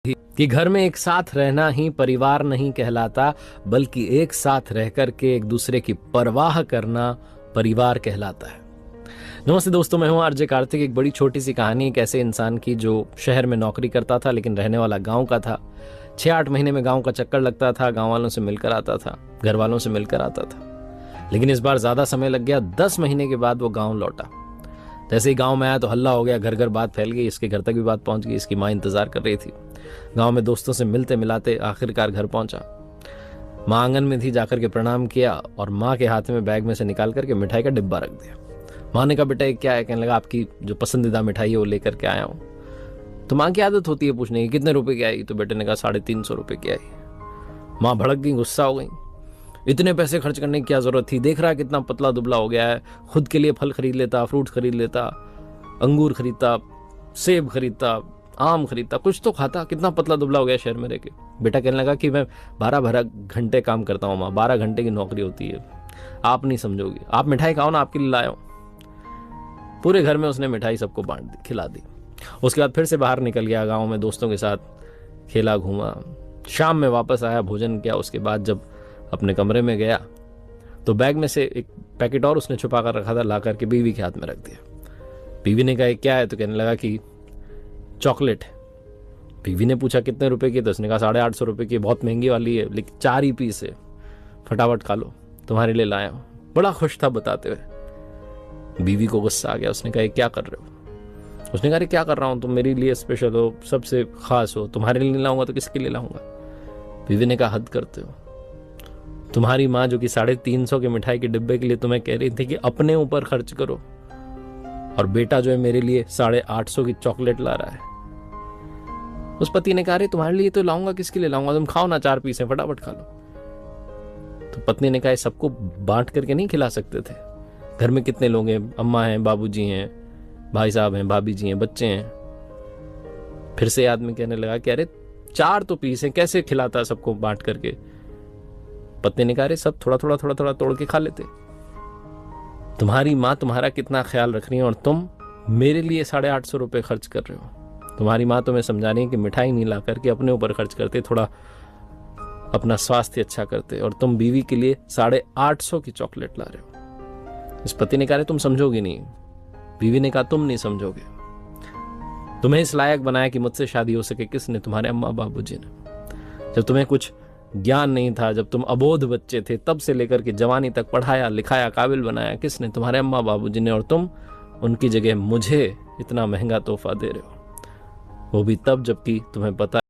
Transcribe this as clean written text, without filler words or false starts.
कि घर में एक साथ रहना ही परिवार नहीं कहलाता, बल्कि एक साथ रहकर के एक दूसरे की परवाह करना परिवार कहलाता है। नमस्ते दोस्तों, मैं हूं आरजे कार्तिक। एक बड़ी छोटी सी कहानी एक ऐसे इंसान की जो शहर में नौकरी करता था लेकिन रहने वाला गांव का था। 6-8 महीने में गांव का चक्कर लगता था, गांव वालों से मिलकर आता था, घर वालों से मिलकर आता था। लेकिन इस बार ज्यादा समय लग गया। 10 महीने के बाद वो गाँव लौटा। जैसे ही गाँव में आया तो हल्ला हो गया, घर घर बात फैल गई। इसके घर तक भी बात पहुंच गई। इसकी माँ इंतजार कर रही थी। गांव में दोस्तों से मिलते मिलाते आखिरकार घर पहुंचा। माँ आंगन में थी, जाकर के प्रणाम किया और माँ के हाथ में बैग में से निकाल करके मिठाई का डिब्बा रख दिया। माँ ने कहा, बेटा ये क्या है? कहने लगा, आपकी जो पसंदीदा मिठाई है वो लेकर के आया हूँ। तो माँ की आदत होती है पूछने की, कितने रुपए की आई? तो बेटे ने कहा, 350 रुपए की आई। माँ भड़क गई, गुस्सा हो गई। इतने पैसे खर्च करने की क्या जरूरत थी? देख रहा है कितना पतला दुबला हो गया है। खुद के लिए फल खरीद लेता, फ्रूट्स खरीद लेता, अंगूर खरीदता, सेब खरीदता, आम खरीदता, कुछ तो खाता। कितना पतला दुबला हो गया शहर में रह के। बेटा कहने लगा कि मैं 12 घंटे काम करता हूँ माँ, 12 घंटे की नौकरी होती है, आप नहीं समझोगी। आप मिठाई खाओ ना, आपके लिए लाया हूँ। पूरे घर में उसने मिठाई सबको बांट दी, खिला दी। उसके बाद फिर से बाहर निकल गया, गाँव में दोस्तों के साथ खेला घूमा। शाम में वापस आया, भोजन किया। उसके बाद जब अपने कमरे में गया तो बैग में से एक पैकेट और उसने छुपा कर रखा था, ला करके बीवी के हाथ में रख दिया। बीवी ने कहा, ये क्या है? तो कहने लगा कि चॉकलेट है। बीवी ने पूछा, कितने रुपए की? तो उसने कहा, 850 रुपए की, बहुत महंगी वाली है, लेकिन 4 ही पीस है, फटाफट खा लो, तुम्हारे लिए लाया हूँ। बड़ा खुश था बताते हुए। बीवी को गुस्सा आ गया। उसने कहा, ये क्या कर रहे हो? उसने कहा, अरे क्या कर रहा हूँ, तुम मेरे लिए स्पेशल हो, सबसे खास हो, तुम्हारे लिए नहीं लाऊंगा तो किसके लिए लाऊंगा? बीवी ने कहा, हद करते हो। तुम्हारी माँ जो कि 350 के मिठाई के डिब्बे के लिए तुम्हें कह रही थी कि अपने ऊपर खर्च करो, और बेटा जो है मेरे लिए 850 की चॉकलेट ला रहा है। उस पति ने कहा, अरे तुम्हारे लिए तो लाऊंगा, किसके लिए लाऊंगा? तुम खाओ ना, 4 पीस हैं, फटाफट खा लो। तो पत्नी ने कहा, सबको बांट करके नहीं खिला सकते थे? घर में कितने लोग हैं? अम्मा हैं, बाबूजी हैं, भाई साहब हैं, भाभी जी हैं, बच्चे हैं। फिर से आदमी कहने लगा कि अरे 4 तो पीस हैं, कैसे खिलाता सबको बांट करके? पत्नी ने कहा, अरे सब थोड़ा थोड़ा तोड़ के खा लेते। तुम्हारी माँ तुम्हारा कितना ख्याल रख रही है और तुम मेरे लिए 850 रुपए खर्च कर रहे हो। तुम्हारी माँ तुम्हें समझा रही है कि मिठाई नहीं ला करके अपने ऊपर खर्च करते, थोड़ा अपना स्वास्थ्य अच्छा करते, और तुम बीवी के लिए 850 की चॉकलेट ला रहे हो। इस पति ने कहा, तुम समझोगे नहीं। बीवी ने कहा, तुम नहीं समझोगे। तुम्हें इस लायक बनाया कि मुझसे शादी हो सके किसने? तुम्हारे अम्मा बाबूजी ने। जब तुम्हें कुछ ज्ञान नहीं था, जब तुम अबोध बच्चे थे, तब से लेकर के जवानी तक पढ़ाया लिखाया, काबिल बनाया किसने? तुम्हारे अम्मा बाबूजी ने। और तुम उनकी जगह मुझे इतना महंगा तोहफा दे रहे हो, वो भी तब जबकि तुम्हें पता